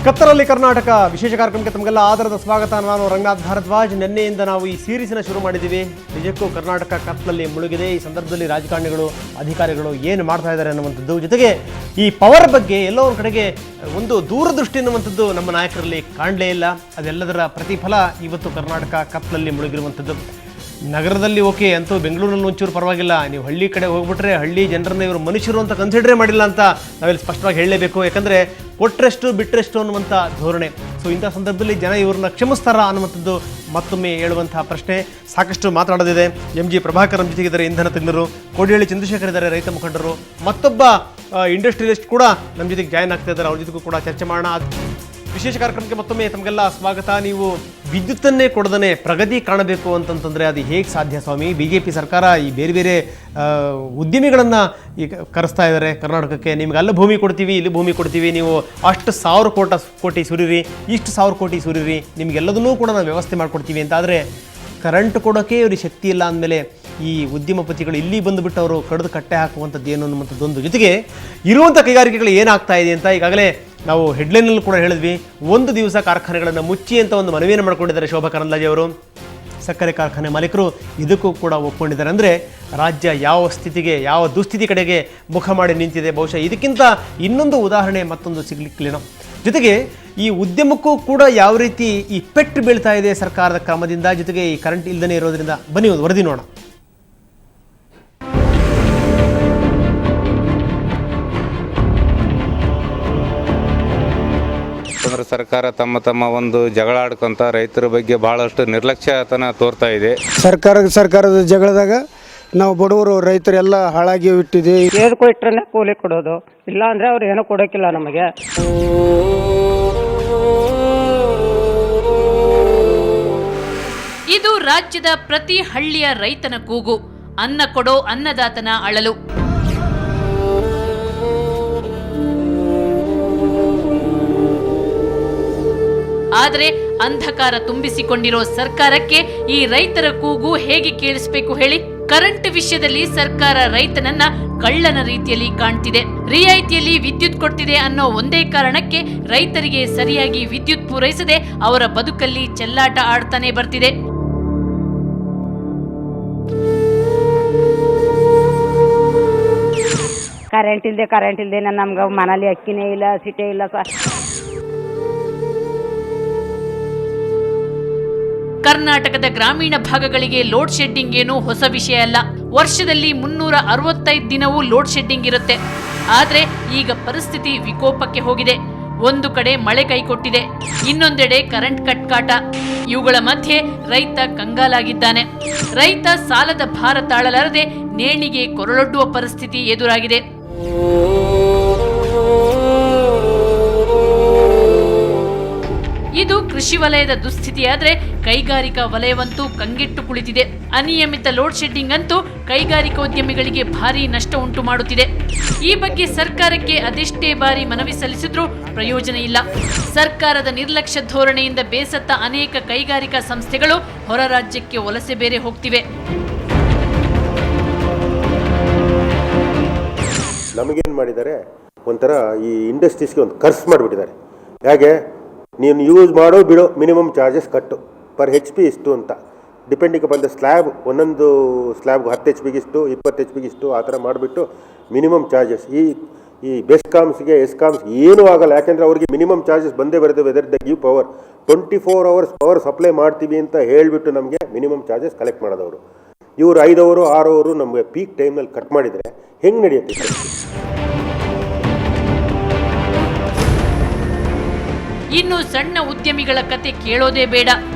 ಕತ್ತರಲ್ಲಿ ಕರ್ನಾಟಕ ವಿಶೇಷ ಕಾರ್ಯಕ್ರಮಕ್ಕೆ ತಮಗೆಲ್ಲ ಆದರದ ಸ್ವಾಗತ. ನಾನು ರಂಗನಾಥ್ ಭಾರದ್ವಾಜ್. ನಿನ್ನೆಯಿಂದ ನಾವು ಈ ಸೀರೀಸ್ನ ಶುರು ಮಾಡಿದ್ದೀವಿ. ನಿಜಕ್ಕೂ ಕರ್ನಾಟಕ ಕತ್ತಲಲ್ಲಿ ಮುಳುಗಿದೆ. ಈ ಸಂದರ್ಭದಲ್ಲಿ ರಾಜಕಾರಣಿಗಳು, ಅಧಿಕಾರಿಗಳು ಏನು ಮಾಡ್ತಾ ಇದ್ದಾರೆ ಅನ್ನುವಂಥದ್ದು, ಜೊತೆಗೆ ಈ ಪವರ್ ಬಗ್ಗೆ ಎಲ್ಲೋ ಒಂದು ಕಡೆಗೆ ಒಂದು ದೂರದೃಷ್ಟಿ ಅನ್ನುವಂಥದ್ದು ನಮ್ಮ ನಾಯಕರಲ್ಲಿ ಕಾಣಲೇ ಇಲ್ಲ. ಅದೆಲ್ಲದರ ಪ್ರತಿಫಲ ಇವತ್ತು ಕರ್ನಾಟಕ ಕತ್ತಲಲ್ಲಿ ಮುಳುಗಿರುವಂಥದ್ದು. ನಗರದಲ್ಲಿ ಓಕೆ ಅಂತೂ ಬೆಂಗಳೂರಿನಲ್ಲಿ ಒಂಚೂರು ಪರವಾಗಿಲ್ಲ, ನೀವು ಹಳ್ಳಿ ಕಡೆ ಹೋಗ್ಬಿಟ್ರೆ ಹಳ್ಳಿ ಜನರನ್ನ ಇವರು ಮನುಷ್ಯರು ಅಂತ ಕನ್ಸಿಡರೇ ಮಾಡಿಲ್ಲ ಅಂತ ನಾವೆಲ್ಲಿ ಸ್ಪಷ್ಟವಾಗಿ ಹೇಳಲೇಬೇಕು. ಯಾಕಂದರೆ ಕೊಟ್ಟರೆಷ್ಟು ಬಿಟ್ಟರೆಷ್ಟು ಅನ್ನುವಂಥ ಧೋರಣೆ. ಸೊ ಇಂಥ ಸಂದರ್ಭದಲ್ಲಿ ಜನ ಇವ್ರನ್ನ ಕ್ಷಮಿಸ್ತಾರಾ ಅನ್ನುವಂಥದ್ದು ಮತ್ತೊಮ್ಮೆ ಹೇಳುವಂಥ ಪ್ರಶ್ನೆ. ಸಾಕಷ್ಟು ಮಾತನಾಡೋದಿದೆ. MG ಪ್ರಭಾಕರ್ ನಮ್ಮ ಜೊತೆಗಿದ್ದಾರೆ, ಇಂಧನ ತಜ್ಞರು. ಕೋಡಿಹಳ್ಳಿ ಚಂದ್ರಶೇಖರ್ ಇದ್ದಾರೆ, ರೈತ ಮುಖಂಡರು. ಮತ್ತೊಬ್ಬ ಇಂಡಸ್ಟ್ರಿಯಲಿಸ್ಟ್ ಕೂಡ ನಮ್ಮ ಜೊತೆಗೆ ಜಾಯ್ನ್ ಆಗ್ತಾ ಇದ್ದಾರೆ. ಅವ್ರ ಜೊತೆಗೂ ಕೂಡ ಚರ್ಚೆ ಮಾಡೋಣ. ವಿಶೇಷ ಕಾರ್ಯಕ್ರಮಕ್ಕೆ ಮತ್ತೊಮ್ಮೆ ತಮಗೆಲ್ಲ ಸ್ವಾಗತ. ನೀವು ವಿದ್ಯುತ್ತನ್ನೇ ಕೊಡದೇ ಪ್ರಗತಿ ಕಾಣಬೇಕು ಅಂತಂತಂದರೆ ಅದು ಹೇಗೆ ಸಾಧ್ಯ ಸ್ವಾಮಿ? BJP ಸರ್ಕಾರ ಈ ಬೇರೆ ಬೇರೆ ಉದ್ಯಮಿಗಳನ್ನು ಈಗ ಕರೆಸ್ತಾ ಇದ್ದಾರೆ ಕರ್ನಾಟಕಕ್ಕೆ. ನಿಮ್ಗೆ ಅಲ್ಲಿ ಭೂಮಿ ಕೊಡ್ತೀವಿ, ಇಲ್ಲಿ ಭೂಮಿ ಕೊಡ್ತೀವಿ, ನೀವು ಅಷ್ಟು 1000 ಕೋಟಿ ಸುರಿರಿ, ಇಷ್ಟು 1000 ಕೋಟಿ ಸುರಿರಿ, ನಿಮಗೆಲ್ಲದನ್ನೂ ಕೂಡ ನಾವು ವ್ಯವಸ್ಥೆ ಮಾಡಿಕೊಡ್ತೀವಿ ಅಂತ. ಆದರೆ ಕರೆಂಟ್ ಕೊಡೋಕ್ಕೆ ಇವ್ರಿಗೆ ಶಕ್ತಿ ಇಲ್ಲ ಅಂದಮೇಲೆ ಈ ಉದ್ಯಮಪತಿಗಳು ಇಲ್ಲಿ ಬಂದುಬಿಟ್ಟು ಅವರು ಕಡಿದು ಕಟ್ಟೆ ಹಾಕುವಂಥದ್ದು ಏನು ಅನ್ನುವಂಥದ್ದೊಂದು. ಜೊತೆಗೆ ಇರುವಂಥ ಕೈಗಾರಿಕೆಗಳು ಏನಾಗ್ತಾ ಇದೆ ಅಂತ ಈಗಾಗಲೇ ನಾವು ಹೆಡ್ಲೈನಲ್ಲಿ ಕೂಡ ಹೇಳಿದ್ವಿ. ಒಂದು ದಿವಸ ಕಾರ್ಖಾನೆಗಳನ್ನು ಮುಚ್ಚಿ ಅಂತ ಒಂದು ಮನವಿಯನ್ನು ಮಾಡ್ಕೊಂಡಿದ್ದಾರೆ ಶೋಭಾ ಕರಂದ್ಲಾಜೆ ಅವರು. ಸಕ್ಕರೆ ಕಾರ್ಖಾನೆ ಮಾಲೀಕರು ಇದಕ್ಕೂ ಕೂಡ ಒಪ್ಕೊಂಡಿದ್ದಾರೆ. ಅಂದರೆ ರಾಜ್ಯ ಯಾವ ಸ್ಥಿತಿಗೆ, ಯಾವ ದುಸ್ಥಿತಿ ಕಡೆಗೆ ಮುಖ ಮಾಡಿ ನಿಂತಿದೆ. ಬಹುಶಃ ಇದಕ್ಕಿಂತ ಇನ್ನೊಂದು ಉದಾಹರಣೆ ಮತ್ತೊಂದು ಸಿಗಲಿಕ್ಕಿಲ್ಲೇನೋ. ಜೊತೆಗೆ ಈ ಉದ್ಯಮಕ್ಕೂ ಕೂಡ ಯಾವ ರೀತಿ ಈ ಪೆಟ್ಟು ಬೀಳ್ತಾ ಇದೆ ಸರ್ಕಾರದ ಕ್ರಮದಿಂದ, ಜೊತೆಗೆ ಈ ಕರೆಂಟ್ ಇಲ್ಲದೇ ಇರೋದ್ರಿಂದ. ಬನ್ನಿ ಒಂದು ವರದಿ ನೋಡೋಣ. ಕೇಂದ್ರ ಸರ್ಕಾರ ತಮ್ಮ ಒಂದು ಜಗಳ ಆಡ್ಕೊಂತ ರೈತರ ಬಗ್ಗೆ ಬಹಳಷ್ಟು ನಿರ್ಲಕ್ಷ್ಯತನ ತೋರ್ತಾ ಇದೆ. ಸರ್ಕಾರದ ಜಗಳದಾಗ ನಾವು ಬಡವರು ರೈತರೆಲ್ಲ ಹಾಳಾಗಿ ಬಿಟ್ಟಿದೆ. ಇಟ್ಟರೆ ಕೂಲಿ ಕೊಡೋದು, ಇಲ್ಲ ಅಂದ್ರೆ ಅವ್ರು ಏನೂ ಕೊಡೋಕ್ಕಿಲ್ಲ ನಮಗೆ. ಇದು ರಾಜ್ಯದ ಪ್ರತಿ ಹಳ್ಳಿಯ ರೈತನ ಕೂಗು, ಅನ್ನ ಕೊಡೋ ಅನ್ನದಾತನ ಅಳಲು. ಆದರೆ ಅಂಧಕಾರ ತುಂಬಿಸಿಕೊಂಡಿರೋ ಸರ್ಕಾರಕ್ಕೆ ಈ ರೈತರ ಕೂಗು ಹೇಗೆ ಕೇಳಿಸಬೇಕು ಹೇಳಿ? ಕರೆಂಟ್ ವಿಷಯದಲ್ಲಿ ಸರ್ಕಾರ ರೈತನನ್ನ ಕಳ್ಳನ ರೀತಿಯಲ್ಲಿ ಕಾಣ್ತಿದೆ. ರಿಯಾಯಿತಿಯಲ್ಲಿ ವಿದ್ಯುತ್ ಕೊಡ್ತಿದೆ ಅನ್ನೋ ಒಂದೇ ಕಾರಣಕ್ಕೆ ರೈತರಿಗೆ ಸರಿಯಾಗಿ ವಿದ್ಯುತ್ ಪೂರೈಸದೆ ಅವರ ಬದುಕಲ್ಲಿ ಚೆಲ್ಲಾಟ ಆಡ್ತಾನೆ ಬರ್ತಿದೆ. ಕರೆಂಟ್ ಇಲ್ಲದೆ ನಮ್ಗೆ ಮನೇಲಿ ಅಕ್ಕಿನೇ ಇಲ್ಲ, ಸಿಟೇ ಇಲ್ಲ ಸರ್. ಕರ್ನಾಟಕದ ಗ್ರಾಮೀಣ ಭಾಗಗಳಿಗೆ ಲೋಡ್ ಶೆಡ್ಡಿಂಗ್ ಏನು ಹೊಸ ವಿಷಯ ಅಲ್ಲ. ವರ್ಷದಲ್ಲಿ 365 ದಿನವೂ ಲೋಡ್ ಶೆಡ್ಡಿಂಗ್ ಇರುತ್ತೆ. ಆದ್ರೆ ಈಗ ಪರಿಸ್ಥಿತಿ ವಿಕೋಪಕ್ಕೆ ಹೋಗಿದೆ. ಒಂದು ಕಡೆ ಮಳೆ ಕೈಕೊಟ್ಟಿದೆ, ಇನ್ನೊಂದೆಡೆ ಕರೆಂಟ್ ಕಟ್ಕಾಟ. ಇವುಗಳ ಮಧ್ಯೆ ರೈತ ಕಂಗಾಲಾಗಿದ್ದಾನೆ. ರೈತ ಸಾಲದ ಭಾರ ತಾಳಲಾರದೆ ನೇಣಿಗೆ ಕೊರಳೊಡ್ಡುವ ಪರಿಸ್ಥಿತಿ ಎದುರಾಗಿದೆ. ಇದು ಕೃಷಿ ವಲಯದ ದುಸ್ಥಿತಿಯಾದ್ರೆ ಕೈಗಾರಿಕಾ ವಲಯವಂತೂ ಕಂಗೆಟ್ಟು ಕುಳಿತಿದೆ. ಅನಿಯಮಿತ ಲೋಡ್ ಶೆಡ್ಡಿಂಗ್ ಅಂತೂ ಕೈಗಾರಿಕೋದ್ಯಮಿಗಳಿಗೆ ಭಾರಿ ನಷ್ಟ ಉಂಟು ಮಾಡುತ್ತಿದೆ. ಈ ಬಗ್ಗೆ ಸರ್ಕಾರಕ್ಕೆ ಅದೆಷ್ಟೇ ಬಾರಿ ಮನವಿ ಸಲ್ಲಿಸಿದ್ರೂ ಪ್ರಯೋಜನ ಇಲ್ಲ. ಸರ್ಕಾರದ ನಿರ್ಲಕ್ಷ್ಯ ಧೋರಣೆಯಿಂದ ಬೇಸತ್ತ ಅನೇಕ ಕೈಗಾರಿಕಾ ಸಂಸ್ಥೆಗಳು ಹೊರ ರಾಜ್ಯಕ್ಕೆ ವಲಸೆ ಬೇರೆ ಹೋಗ್ತಿವೆ. ನಮಗೇನು ಮಾಡಿದ್ದಾರೆ, ಒಂಥರ ಈ ಇಂಡಸ್ಟ್ರೀಸ್ಗೆ ಒಂದು ಖರ್ಚು ಮಾಡಿಬಿಟ್ಟಿದ್ದಾರೆ. ಹೇಗೆ, ನೀನು ಯೂಸ್ ಮಾಡೋ ಬಿಡೋ ಮಿನಿಮಮ್ ಚಾರ್ಜಸ್ ಕಟ್ಟು, ಪರ್ HP ಇಷ್ಟು ಅಂತ, ಡಿಪೆಂಡಿಂಗ್ ಅಪಾನ್ ದ ಸ್ಲ್ಯಾಬ್. ಒಂದೊಂದು ಸ್ಲ್ಯಾಬ್ಗೆ 10 HP ಇಷ್ಟು, 20 HP ಇಷ್ಟು, ಆ ಥರ ಮಾಡಿಬಿಟ್ಟು ಮಿನಿಮಮ್ ಚಾರ್ಜಸ್. ಈ ಬೆಸ್ಕಾಮ್ಸ್ಗೆ ಎಸ್ಕಾಮ್ಸ್ಗೆ ಏನೂ ಆಗಲ್ಲ. ಯಾಕೆಂದರೆ ಅವ್ರಿಗೆ ಮಿನಿಮಮ್ ಚಾರ್ಜಸ್ ಬಂದೇ ಬರುತ್ತೆ. Whether the give power 24 hours power supply ಮಾಡ್ತೀವಿ ಅಂತ ಹೇಳಿಬಿಟ್ಟು ನಮಗೆ ಮಿನಿಮಮ್ ಚಾರ್ಜಸ್ ಕಲೆಕ್ಟ್ ಮಾಡೋದವರು. ಇವರು 5 ಅವರು 6 ಅವರು ನಮಗೆ ಪೀಕ್ ಟೈಮ್ನಲ್ಲಿ ಕಟ್ ಮಾಡಿದರೆ ಹೆಂಗೆ ನಡೆಯುತ್ತೆ? ಇನ್ನು ಸಣ್ಣ ಉದ್ಯಮಿಗಳ ಕತೆ ಕೇಳೋದೇ ಬೇಡ.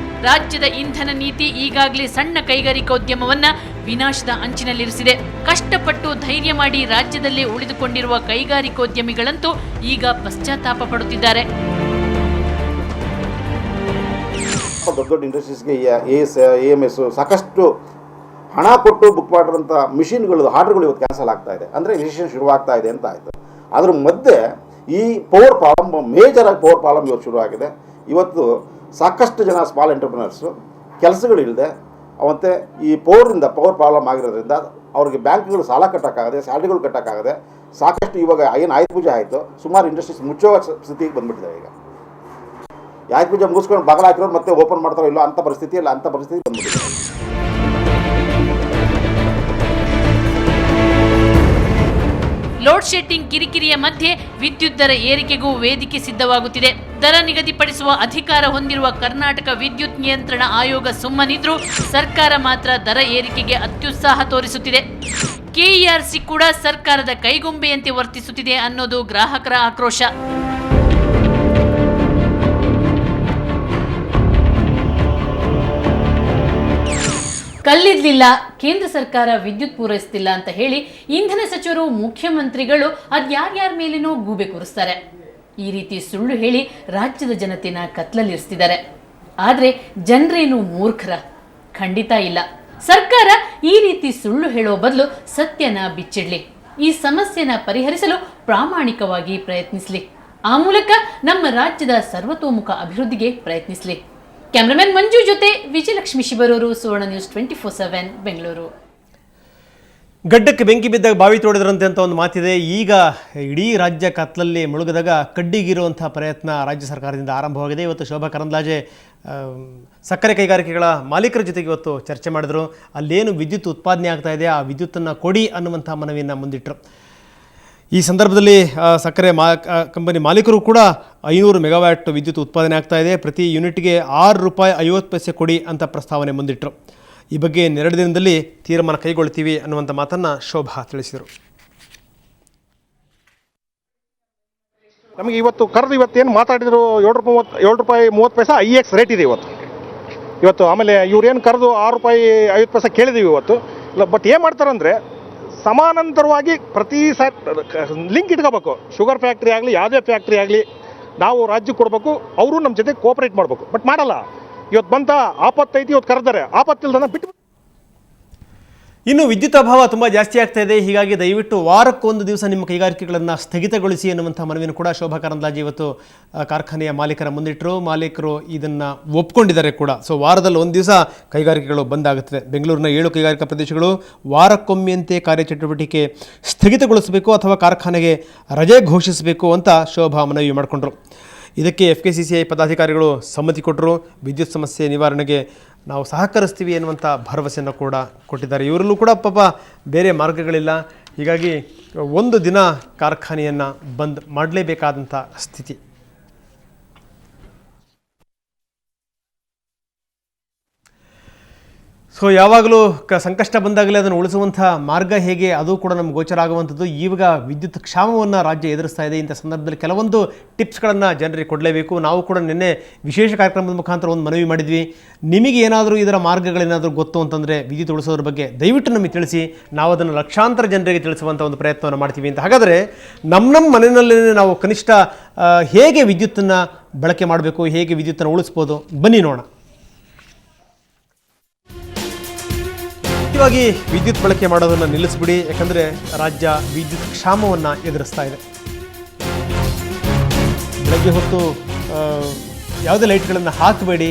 ರಾಜ್ಯದ ಇಂಧನ ನೀತಿ ಈಗಾಗಲೇ ಸಣ್ಣ ಕೈಗಾರಿಕೋದ್ಯಮವನ್ನ ವಿನಾಶದ ಅಂಚಿನಲ್ಲಿರಿಸಿದೆ. ಕಷ್ಟಪಟ್ಟು ಧೈರ್ಯ ಮಾಡಿ ರಾಜ್ಯದಲ್ಲೇ ಉಳಿದುಕೊಂಡಿರುವ ಕೈಗಾರಿಕೋದ್ಯಮಿಗಳಂತೂ ಈಗ ಪಶ್ಚಾತ್ತಾಪ ಪಡುತ್ತಿದ್ದಾರೆ. ದೊಡ್ಡ ದೊಡ್ಡ ಇಂಡಸ್ಟ್ರೀಸ್ಗೆ AMS ಸಾಕಷ್ಟು ಹಣ ಕೊಟ್ಟು ಬುಕ್ ಮಾಡಿರೋಂಥ ಮಿಷಿನ್ಗಳು ಆರ್ಡರ್ಗಳು ಇವತ್ತು ಕ್ಯಾನ್ಸಲ್ ಆಗ್ತಾ ಇದೆ. ಅಂದರೆ ರಿಸೆಷನ್ ಶುರುವಾಗ್ತಾ ಇದೆ ಅಂತ ಆಯಿತು. ಅದ್ರ ಮಧ್ಯೆ ಈ ಪವರ್ ಪ್ರಾಬ್ಲಮ್, ಮೇಜರ್ ಆಗಿ ಪವರ್ ಪ್ರಾಬ್ಲಮ್ ಇವತ್ತು ಶುರುವಾಗಿದೆ. ಇವತ್ತು ಸಾಕಷ್ಟು ಜನ ಸ್ಮಾಲ್ ಎಂಟರ್ಪ್ರಿನರ್ಸು ಕೆಲಸಗಳಿಲ್ಲದೆ, ಮತ್ತು ಈ ಪವರ್ ಪ್ರಾಬ್ಲಮ್ ಆಗಿರೋದ್ರಿಂದ ಅವ್ರಿಗೆ ಬ್ಯಾಂಕ್ಗಳು ಸಾಲ ಕಟ್ಟೋಕ್ಕಾಗದೆ, ಸ್ಯಾಲ್ರಿಗಳು ಕಟ್ಟೋಕ್ಕಾಗದೆ, ಸಾಕಷ್ಟು ಇವಾಗ ಏನು ಆಯುಧ ಪೂಜೆ ಆಯಿತು, ಸುಮಾರು ಇಂಡಸ್ಟ್ರೀಸ್ ಮುಚ್ಚೋ ಸ್ಥಿತಿಗೆ ಬಂದುಬಿಟ್ಟಿದೆ ಈಗ. ಯಾಕೆ ಪೂಜೆ ಮುಗಿಸ್ಕೊಂಡು ಬಾಗಿಲು ಹಾಕಿರೋರು ಮತ್ತೆ ಓಪನ್ ಮಾಡ್ತಾರೋ ಇಲ್ಲೋ ಅಂಥ ಪರಿಸ್ಥಿತಿ ಬಂದ್ಬಿಟ್ಟಿದೆ. ಲೋಡ್ ಶೆಡ್ಡಿಂಗ್ ಕಿರಿಕಿರಿಯ ಮಧ್ಯೆ ವಿದ್ಯುತ್ ದರ ಏರಿಕೆಗೂ ವೇದಿಕೆ ಸಿದ್ಧವಾಗುತ್ತಿದೆ. ದರ ನಿಗದಿಪಡಿಸುವ ಅಧಿಕಾರ ಹೊಂದಿರುವ ಕರ್ನಾಟಕ ವಿದ್ಯುತ್ ನಿಯಂತ್ರಣ ಆಯೋಗ ಸುಮ್ಮನಿದ್ರೂ ಸರ್ಕಾರ ಮಾತ್ರ ದರ ಏರಿಕೆಗೆ ಅತ್ಯುತ್ಸಾಹ ತೋರಿಸುತ್ತಿದೆ. ಕೆಇಆರ್ಸಿ ಕೂಡ ಸರ್ಕಾರದ ಕೈಗೊಂಬೆಯಂತೆ ವರ್ತಿಸುತ್ತಿದೆ ಅನ್ನೋದು ಗ್ರಾಹಕರ ಆಕ್ರೋಶ. ಕಲ್ಲಿದ್ಲಿಲ್ಲ, ಕೇಂದ್ರ ಸರ್ಕಾರ ವಿದ್ಯುತ್ ಪೂರೈಸುತ್ತಿಲ್ಲ ಅಂತ ಹೇಳಿ ಇಂಧನ ಸಚಿವರು ಮುಖ್ಯಮಂತ್ರಿಗಳು ಅದ್ಯಾರ್ಯಾರ ಮೇಲೇನೋ ಗೂಬೆ ಕೂರಿಸ್ತಾರೆ. ಈ ರೀತಿ ಸುಳ್ಳು ಹೇಳಿ ರಾಜ್ಯದ ಜನತೆನ ಕತ್ಲಲ್ಲಿರಿಸ್ತಿದ್ದಾರೆ. ಆದರೆ ಜನರೇನು ಮೂರ್ಖರ? ಖಂಡಿತ ಇಲ್ಲ. ಸರ್ಕಾರ ಈ ರೀತಿ ಸುಳ್ಳು ಹೇಳೋ ಬದಲು ಸತ್ಯನ ಬಿಚ್ಚಿಡ್ಲಿ. ಈ ಸಮಸ್ಯೆನ ಪರಿಹರಿಸಲು ಪ್ರಾಮಾಣಿಕವಾಗಿ ಪ್ರಯತ್ನಿಸಲಿ. ಆ ಮೂಲಕ ನಮ್ಮ ರಾಜ್ಯದ ಸರ್ವತೋಮುಖ ಅಭಿವೃದ್ಧಿಗೆ ಪ್ರಯತ್ನಿಸಲಿ. ಕ್ಯಾಮರಾಮನ್ ಮಂಜು ಜೊತೆ ವಿಜಯಲಕ್ಷ್ಮಿ ಶಿಬರೂರು, ಸುವರ್ಣ ನ್ಯೂಸ್ 24/7 ಬೆಂಗಳೂರು. ಗಡ್ಡಕ್ಕೆ ಬೆಂಕಿ ಬಿದ್ದಾಗ ಬಾವಿ ತೋಡಿದ್ರಂತೆ ಅಂತ ಒಂದು ಮಾತಿದೆ. ಈಗ ಇಡೀ ರಾಜ್ಯ ಕತ್ಲಲ್ಲಿ ಮುಳುಗಿದಾಗ ಕಡ್ಡಿಗಿರುವಂಥ ಪ್ರಯತ್ನ ರಾಜ್ಯ ಸರ್ಕಾರದಿಂದ ಆರಂಭವಾಗಿದೆ. ಇವತ್ತು ಶೋಭಾ ಕರಂದ್ಲಾಜೆ ಸಕ್ಕರೆ ಕೈಗಾರಿಕೆಗಳ ಮಾಲೀಕರ ಜೊತೆಗೆ ಇವತ್ತು ಚರ್ಚೆ ಮಾಡಿದರು. ಅಲ್ಲೇನು ವಿದ್ಯುತ್ ಉತ್ಪಾದನೆ ಆಗ್ತಾ ಇದೆ ಆ ವಿದ್ಯುತ್ತನ್ನು ಕೊಡಿ ಅನ್ನುವಂಥ ಮನವಿಯನ್ನು ಮುಂದಿಟ್ಟರು. ಈ ಸಂದರ್ಭದಲ್ಲಿ ಸಕ್ಕರೆ ಕಂಪನಿ ಮಾಲೀಕರು ಕೂಡ 500 ಮೆಗಾವ್ಯಾಟ್ ವಿದ್ಯುತ್ ಉತ್ಪಾದನೆ ಆಗ್ತಾ ಇದೆ, ಪ್ರತಿ ಯೂನಿಟ್ಗೆ ₹6.50 ಕೊಡಿ ಅಂತ ಪ್ರಸ್ತಾವನೆ ಮುಂದಿಟ್ಟರು. ಈ ಬಗ್ಗೆ 2 ದಿನದಲ್ಲಿ ತೀರ್ಮಾನ ಕೈಗೊಳ್ತೀವಿ ಅನ್ನುವಂಥ ಮಾತನ್ನು ಶೋಭಾ ತಿಳಿಸಿದರು. ನಮಗೆ ಇವತ್ತು ಕರೆದು ಇವತ್ತೇನು ಮಾತಾಡಿದ್ರು ₹7.30 IEX ರೇಟ್ ಇದೆ ಇವತ್ತು. ಆಮೇಲೆ ಇವ್ರೇನು ಕರೆದು ₹6.50 ಕೇಳಿದ್ದೀವಿ ಇವತ್ತು. ಬಟ್ ಏನು ಮಾಡ್ತಾರಂದರೆ ಸಮಾನಾಂತರವಾಗಿ ಪ್ರತಿ ಲಿಂಕ್ ಇಟ್ಕೋಬೇಕು. ಶುಗರ್ ಫ್ಯಾಕ್ಟ್ರಿ ಆಗಲಿ ಯಾವುದೇ ಫ್ಯಾಕ್ಟ್ರಿ ಆಗಲಿ ನಾವು ರಾಜ್ಯಕ್ಕೆ ಕೊಡಬೇಕು, ಅವರು ನಮ್ಮ ಜೊತೆ ಕೋಆಪರೇಟ್ ಮಾಡಬೇಕು. ಬಟ್ ಮಾಡಲ್ಲ. ಇವತ್ತು ಬಂತ ಆಪತ್ತೈತಿ, ಇವತ್ತು ಕರೆದರೆ ಆಪತ್ತಿಲ್ದನ ಬಿಟ್ಟು. ಇನ್ನು ವಿದ್ಯುತ್ ಅಭಾವ ತುಂಬ ಜಾಸ್ತಿ ಆಗ್ತಾ ಇದೆ. ಹೀಗಾಗಿ ದಯವಿಟ್ಟು ವಾರಕ್ಕೊಂದು ದಿವಸ ನಿಮ್ಮ ಕೈಗಾರಿಕೆಗಳನ್ನು ಸ್ಥಗಿತಗೊಳಿಸಿ ಅನ್ನುವಂಥ ಮನವಿಯನ್ನು ಕೂಡ ಶೋಭಾ ಕರಂದ್ಲಾಜೆ ಇವತ್ತು ಕಾರ್ಖಾನೆಯ ಮಾಲೀಕರ ಮುಂದಿಟ್ಟರು. ಮಾಲೀಕರು ಇದನ್ನು ಒಪ್ಕೊಂಡಿದ್ದಾರೆ ಕೂಡ. ಸೊ ವಾರದಲ್ಲಿ ಒಂದು ದಿವಸ ಕೈಗಾರಿಕೆಗಳು ಬಂದ್ ಆಗುತ್ತದೆ. ಬೆಂಗಳೂರಿನ 7 ಕೈಗಾರಿಕಾ ಪ್ರದೇಶಗಳು ವಾರಕ್ಕೊಮ್ಮೆಯಂತೆ ಕಾರ್ಯಚಟುವಟಿಕೆ ಸ್ಥಗಿತಗೊಳಿಸಬೇಕು ಅಥವಾ ಕಾರ್ಖಾನೆಗೆ ರಜೆ ಘೋಷಿಸಬೇಕು ಅಂತ ಶೋಭಾ ಮನವಿ ಮಾಡಿಕೊಂಡ್ರು. ಇದಕ್ಕೆ FKCCI ಪದಾಧಿಕಾರಿಗಳು ಸಮ್ಮತಿ ಕೊಟ್ಟರು. ವಿದ್ಯುತ್ ಸಮಸ್ಯೆ ನಿವಾರಣೆಗೆ ನಾವು ಸಹಕರಿಸ್ತೀವಿ ಎನ್ನುವಂಥ ಭರವಸೆಯನ್ನು ಕೂಡ ಕೊಟ್ಟಿದ್ದಾರೆ. ಇವರಲ್ಲೂ ಕೂಡ ಪಾಪ ಬೇರೆ ಮಾರ್ಗಗಳಿಲ್ಲ. ಹೀಗಾಗಿ ಒಂದು ದಿನ ಕಾರ್ಖಾನೆಯನ್ನು ಬಂದ್ ಮಾಡಲೇಬೇಕಾದಂಥ ಸ್ಥಿತಿ. ಸೊ ಯಾವಾಗಲೂ ಸಂಕಷ್ಟ ಬಂದಾಗಲೇ ಅದನ್ನು ಉಳಿಸುವಂಥ ಮಾರ್ಗ ಹೇಗೆ, ಅದು ಕೂಡ ನಮ್ಗೆ ಗೋಚರ ಆಗುವಂಥದ್ದು. ಈಗ ವಿದ್ಯುತ್ ಕ್ಷಾಮವನ್ನು ರಾಜ್ಯ ಎದುರಿಸ್ತಾ ಇದೆ. ಇಂಥ ಸಂದರ್ಭದಲ್ಲಿ ಕೆಲವೊಂದು ಟಿಪ್ಸ್ಗಳನ್ನು ಜನರಿಗೆ ಕೊಡಲೇಬೇಕು. ನಾವು ಕೂಡ ನಿನ್ನೆ ವಿಶೇಷ ಕಾರ್ಯಕ್ರಮದ ಮುಖಾಂತರ ಒಂದು ಮನವಿ ಮಾಡಿದ್ವಿ. ನಿಮಗೆ ಏನಾದರೂ ಇದರ ಮಾರ್ಗಗಳೇನಾದರೂ ಗೊತ್ತು ಅಂತಂದರೆ ವಿದ್ಯುತ್ ಉಳಿಸೋದ್ರ ಬಗ್ಗೆ ದಯವಿಟ್ಟು ನಮಗೆ ತಿಳಿಸಿ. ನಾವು ಅದನ್ನು ಲಕ್ಷಾಂತರ ಜನರಿಗೆ ತಿಳಿಸುವಂಥ ಒಂದು ಪ್ರಯತ್ನವನ್ನು ಮಾಡ್ತೀವಿ ಅಂತ. ಹಾಗಾದರೆ ನಮ್ಮ ಮನೆಯಲ್ಲೇ ನಾವು ಕನಿಷ್ಠ ಹೇಗೆ ವಿದ್ಯುತ್ತನ್ನು ಬಳಕೆ ಮಾಡಬೇಕು, ಹೇಗೆ ವಿದ್ಯುತ್ತನ್ನು ಉಳಿಸ್ಬೋದು, ಬನ್ನಿ ನೋಡೋಣ. ಮುಖ್ಯವಾಗಿ ವಿದ್ಯುತ್ ಬಳಕೆ ಮಾಡೋದನ್ನು ನಿಲ್ಲಿಸ್ಬಿಡಿ. ಯಾಕಂದರೆ ರಾಜ್ಯ ವಿದ್ಯುತ್ ಕ್ಷಾಮವನ್ನು ಎದುರಿಸ್ತಾ ಇದೆ. ಬೆಳಗ್ಗೆ ಹೊತ್ತು ಯಾವುದೇ ಲೈಟ್ಗಳನ್ನು ಹಾಕಬೇಡಿ.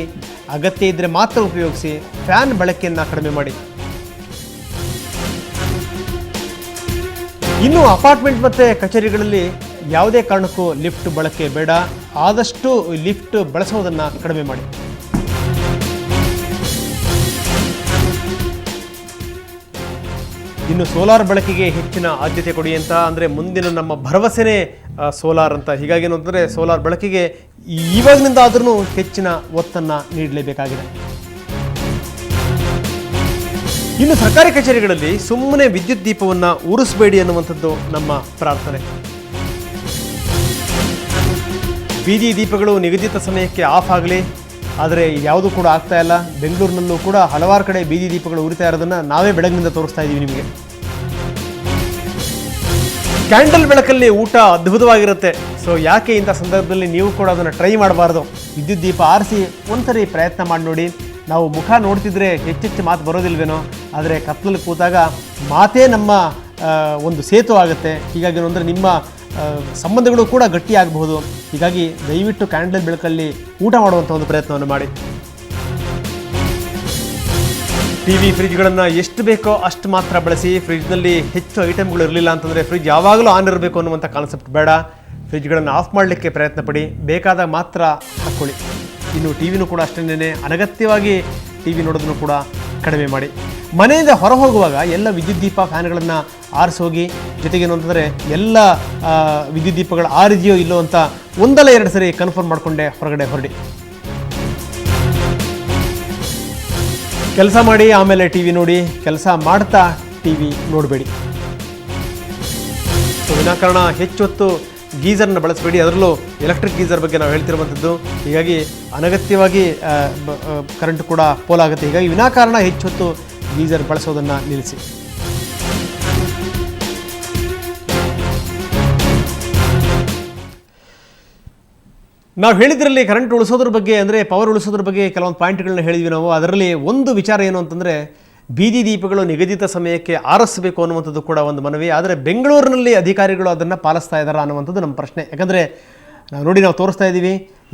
ಅಗತ್ಯ ಇದ್ದರೆ ಮಾತ್ರ ಉಪಯೋಗಿಸಿ. ಫ್ಯಾನ್ ಬಳಕೆಯನ್ನು ಕಡಿಮೆ ಮಾಡಿ. ಇನ್ನು ಅಪಾರ್ಟ್ಮೆಂಟ್ ಮತ್ತು ಕಚೇರಿಗಳಲ್ಲಿ ಯಾವುದೇ ಕಾರಣಕ್ಕೂ ಲಿಫ್ಟ್ ಬಳಕೆ ಬೇಡ. ಆದಷ್ಟು ಲಿಫ್ಟ್ ಬಳಸೋದನ್ನು ಕಡಿಮೆ ಮಾಡಿ. ಇನ್ನು ಸೋಲಾರ್ ಬಳಕೆಗೆ ಹೆಚ್ಚಿನ ಆದ್ಯತೆ ಕೊಡಿ ಅಂತ. ಅಂದರೆ ಮುಂದಿನ ನಮ್ಮ ಭರವಸೆನೇ ಸೋಲಾರ್ ಅಂತ. ಹೀಗಾಗಿ ಏನಂತಂದರೆ ಸೋಲಾರ್ ಬಳಕೆಗೆ ಇವಾಗಿನಿಂದ ಆದ್ರೂ ಹೆಚ್ಚಿನ ಒತ್ತನ್ನು ನೀಡಲೇಬೇಕಾಗಿದೆ. ಇನ್ನು ಸರ್ಕಾರಿ ಕಚೇರಿಗಳಲ್ಲಿ ಸುಮ್ಮನೆ ವಿದ್ಯುತ್ ದೀಪವನ್ನು ಉರಿಸಬೇಡಿ ಅನ್ನುವಂಥದ್ದು ನಮ್ಮ ಪ್ರಾರ್ಥನೆ. ಬೀದಿ ದೀಪಗಳು ನಿಗದಿತ ಸಮಯಕ್ಕೆ ಆಫ್ ಆಗಲಿ. ಆದರೆ ಯಾವುದೂ ಕೂಡ ಆಗ್ತಾ ಇಲ್ಲ. ಬೆಂಗಳೂರಿನಲ್ಲೂ ಕೂಡ ಹಲವಾರು ಕಡೆ ಬೀದಿ ದೀಪಗಳು ಉರಿತಾ ಇರೋದನ್ನು ನಾವೇ ಬೆಳಗಿನಿಂದ ತೋರಿಸ್ತಾ ಇದ್ದೀವಿ ನಿಮಗೆ. ಕ್ಯಾಂಡಲ್ ಬೆಳಕಲ್ಲಿ ಊಟ ಅದ್ಭುತವಾಗಿರುತ್ತೆ. ಸೊ ಯಾಕೆ ಇಂಥ ಸಂದರ್ಭದಲ್ಲಿ ನೀವು ಕೂಡ ಅದನ್ನು ಟ್ರೈ ಮಾಡಬಾರ್ದು? ವಿದ್ಯುತ್ ದೀಪ ಆರಿಸಿ ಒಂದ್ಸರಿ ಪ್ರಯತ್ನ ಮಾಡಿ ನೋಡಿ. ನಾವು ಮುಖ ನೋಡ್ತಿದ್ರೆ ಹೆಚ್ಚೆಚ್ಚು ಮಾತು ಬರೋದಿಲ್ವೇನೋ, ಆದರೆ ಕತ್ತಲಲ್ಲಿ ಕೂತಾಗ ಮಾತೇ ನಮ್ಮ ಒಂದು ಸೇತು ಆಗುತ್ತೆ. ಹೀಗಾಗಿ ಅಂದರೆ ನಿಮ್ಮ ಸಂಬಂಧಗಳು ಕೂಡ ಗಟ್ಟಿಯಾಗಬಹುದು. ಹೀಗಾಗಿ ದಯವಿಟ್ಟು ಕ್ಯಾಂಡಲ್ ಬೆಳಕಲ್ಲಿ ಊಟ ಮಾಡುವಂಥ ಒಂದು ಪ್ರಯತ್ನವನ್ನು ಮಾಡಿ. ಟಿವಿ ಫ್ರಿಜ್ಗಳನ್ನು ಎಷ್ಟು ಬೇಕೋ ಅಷ್ಟು ಮಾತ್ರ ಬಳಸಿ. ಫ್ರಿಜ್ನಲ್ಲಿ ಹೆಚ್ಚು ಐಟಮ್ಗಳು ಇರಲಿಲ್ಲ ಅಂತಂದರೆ ಫ್ರಿಜ್ ಯಾವಾಗಲೂ ಆನ್ ಇರಬೇಕು ಅನ್ನುವಂಥ ಕಾನ್ಸೆಪ್ಟ್ ಬೇಡ. ಫ್ರಿಜ್ಗಳನ್ನು ಆಫ್ ಮಾಡಲಿಕ್ಕೆ ಪ್ರಯತ್ನ ಪಡಿ. ಬೇಕಾದಾಗ ಮಾತ್ರ ಹಾಕ್ಕೊಳ್ಳಿ. ಇನ್ನು ಟಿ ವಿನೂ ಕೂಡ ಅಷ್ಟೇನೆ ಅನಗತ್ಯವಾಗಿ ಟಿ ವಿ ನೋಡೋದನ್ನು ಕೂಡ ಕಡಿಮೆ ಮಾಡಿ. ಮನೆಯಿಂದ ಹೊರ ಹೋಗುವಾಗ ಎಲ್ಲ ವಿದ್ಯುತ್ ದೀಪ ಫ್ಯಾನ್ಗಳನ್ನು ಆರಿಸೋಗಿ, ಜೊತೆಗೇನು ಅಂತಂದರೆ ಎಲ್ಲ ವಿದ್ಯುತ್ ದೀಪಗಳು ಆರಿದೆಯೋ ಇಲ್ಲೋ ಅಂತ ಒಂದಲ್ಲ ಎರಡು ಸರಿ ಕನ್ಫರ್ಮ್ ಮಾಡಿಕೊಂಡೆ ಹೊರಗಡೆ ಹೊರಡಿ. ಕೆಲಸ ಮಾಡಿ ಆಮೇಲೆ ಟಿ ವಿ ನೋಡಿ, ಕೆಲಸ ಮಾಡ್ತಾ ಟಿ ವಿ ನೋಡಬೇಡಿ. ವಿನಾಕಾರಣ ಹೆಚ್ಚೊತ್ತು ಗೀಝರ್ನ ಬಳಸಬೇಡಿ, ಅದರಲ್ಲೂ ಎಲೆಕ್ಟ್ರಿಕ್ ಗೀಝರ್ ಬಗ್ಗೆ ನಾವು ಹೇಳ್ತಿರುವಂಥದ್ದು. ಹೀಗಾಗಿ ಅನಗತ್ಯವಾಗಿ ಕರೆಂಟ್ ಕೂಡ ಪೋಲಾಗುತ್ತೆ. ಹೀಗಾಗಿ ವಿನಾಕಾರಣ ಹೆಚ್ಚೊತ್ತು ಗೀಝರ್ ಬಳಸೋದನ್ನು ನಿಲ್ಲಿಸಿ. ನಾವು ಹೇಳಿದ್ರಲ್ಲಿ ಕರೆಂಟ್ ಉಳಿಸೋದ್ರ ಬಗ್ಗೆ, ಅಂದರೆ ಪವರ್ ಉಳಿಸೋದ್ರ ಬಗ್ಗೆ ಕೆಲವೊಂದು ಪಾಯಿಂಟ್ಗಳನ್ನ ಹೇಳಿದ್ವಿ ನಾವು. ಅದರಲ್ಲಿ ಒಂದು ವಿಚಾರ ಏನು ಅಂತಂದರೆ, ಬೀದಿ ದೀಪಗಳು ನಿಗದಿತ ಸಮಯಕ್ಕೆ ಆರಿಸಬೇಕು ಅನ್ನುವಂಥದ್ದು ಕೂಡ ಒಂದು ಮನವಿ. ಆದರೆ ಬೆಂಗಳೂರಿನಲ್ಲಿ ಅಧಿಕಾರಿಗಳು ಅದನ್ನು ಪಾಲಿಸ್ತಾ ಇದ್ದಾರಾ ಅನ್ನುವಂಥದ್ದು ನಮ್ಮ ಪ್ರಶ್ನೆ. ಯಾಕಂದರೆ ನಾವು ತೋರಿಸ್ತಾ ಇದ್ದೀವಿ,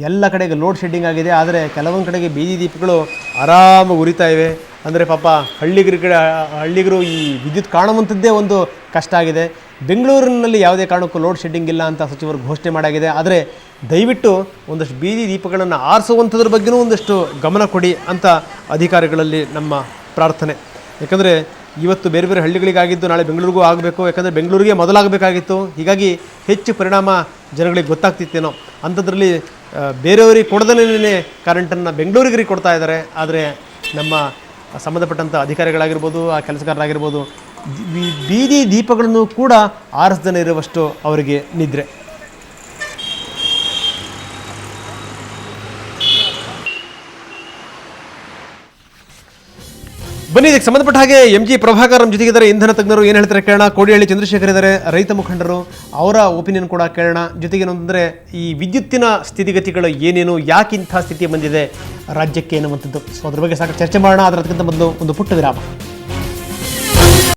ಎಲ್ಲ ಕಡೆಗೆ ಲೋಡ್ ಶೆಡ್ಡಿಂಗ್ ಆಗಿದೆ. ಆದರೆ ಕೆಲವೊಂದು ಕಡೆಗೆ ಬೀದಿ ದೀಪಗಳು ಆರಾಮಾಗಿ ಉರಿತಾ ಇವೆ. ಅಂದರೆ ಪಾಪ ಹಳ್ಳಿಗರು ಈ ವಿದ್ಯುತ್ ಕಾಣುವಂಥದ್ದೇ ಒಂದು ಕಷ್ಟ ಆಗಿದೆ. ಬೆಂಗಳೂರಿನಲ್ಲಿ ಯಾವುದೇ ಕಾರಣಕ್ಕೂ ಲೋಡ್ ಶೆಡ್ಡಿಂಗ್ ಇಲ್ಲ ಅಂತ ಸಚಿವರು ಘೋಷಣೆ ಮಾಡಾಗಿದೆ. ಆದರೆ ದಯವಿಟ್ಟು ಒಂದಷ್ಟು ಬೀದಿ ದೀಪಗಳನ್ನು ಆರಿಸುವಂಥದ್ರ ಬಗ್ಗೆಯೂ ಒಂದಷ್ಟು ಗಮನ ಕೊಡಿ ಅಂತ ಅಧಿಕಾರಿಗಳಲ್ಲಿ ನಮ್ಮ ಪ್ರಾರ್ಥನೆ. ಯಾಕಂದರೆ ಇವತ್ತು ಬೇರೆ ಬೇರೆ ಹಳ್ಳಿಗಳಿಗಾಗಿದ್ದು ನಾಳೆ ಬೆಂಗಳೂರಿಗೂ ಆಗಬೇಕು. ಯಾಕಂದರೆ ಬೆಂಗಳೂರಿಗೆ ಮೊದಲಾಗಬೇಕಾಗಿತ್ತು. ಹೀಗಾಗಿ ಹೆಚ್ಚು ಪರಿಣಾಮ ಜನಗಳಿಗೆ ಗೊತ್ತಾಗ್ತಿತ್ತೇನೋ. ಅಂಥದ್ರಲ್ಲಿ ಬೇರೆಯವರಿಗೆ ಕೊಡದಲ್ಲೇ ಕರೆಂಟನ್ನು ಬೆಂಗಳೂರಿಗೆ ಕೊಡ್ತಾ ಇದ್ದಾರೆ. ಆದರೆ ನಮ್ಮ ಸಂಬಂಧಪಟ್ಟಂಥ ಅಧಿಕಾರಿಗಳಾಗಿರ್ಬೋದು, ಆ ಕೆಲಸಗಾರರಾಗಿರ್ಬೋದು, ಬೀದಿ ದೀಪಗಳನ್ನು ಕೂಡ ಆರಿಸದೇ ಇರುವಷ್ಟು ಅವರಿಗೆ ನಿದ್ರೆ. ಬನ್ನಿ, ಇದಕ್ಕೆ ಸಂಬಂಧಪಟ್ಟ ಹಾಗೆ MG ಪ್ರಭಾಕರ್ ನಮ್ಮ ಜೊತೆಗಿದ್ದಾರೆ, ಇಂಧನ ತಜ್ಞರು. ಏನು ಹೇಳ್ತಾರೆ ಕೇಳೋಣ. ಕೋಡಿಹಳ್ಳಿ ಚಂದ್ರಶೇಖರ್ ಇದ್ದಾರೆ, ರೈತ ಮುಖಂಡರು, ಅವರ ಒಪಿನಿಯನ್ ಕೂಡ ಕೇಳೋಣ. ಜೊತೆಗೆ ಏನಂತಂದರೆ ಈ ವಿದ್ಯುತ್ತಿನ ಸ್ಥಿತಿಗತಿಗಳು ಏನೇನು, ಯಾಕಿಂಥ ಸ್ಥಿತಿ ಬಂದಿದೆ ರಾಜ್ಯಕ್ಕೆ ಅನ್ನುವಂಥದ್ದು. ಸೊ ಅದ್ರ ಬಗ್ಗೆ ಸಾಕಷ್ಟು ಚರ್ಚೆ ಮಾಡೋಣ. ಅದಕ್ಕಿಂತ ಮೊದಲು ಒಂದು ಪುಟ್ಟ ವಿರಾಮ.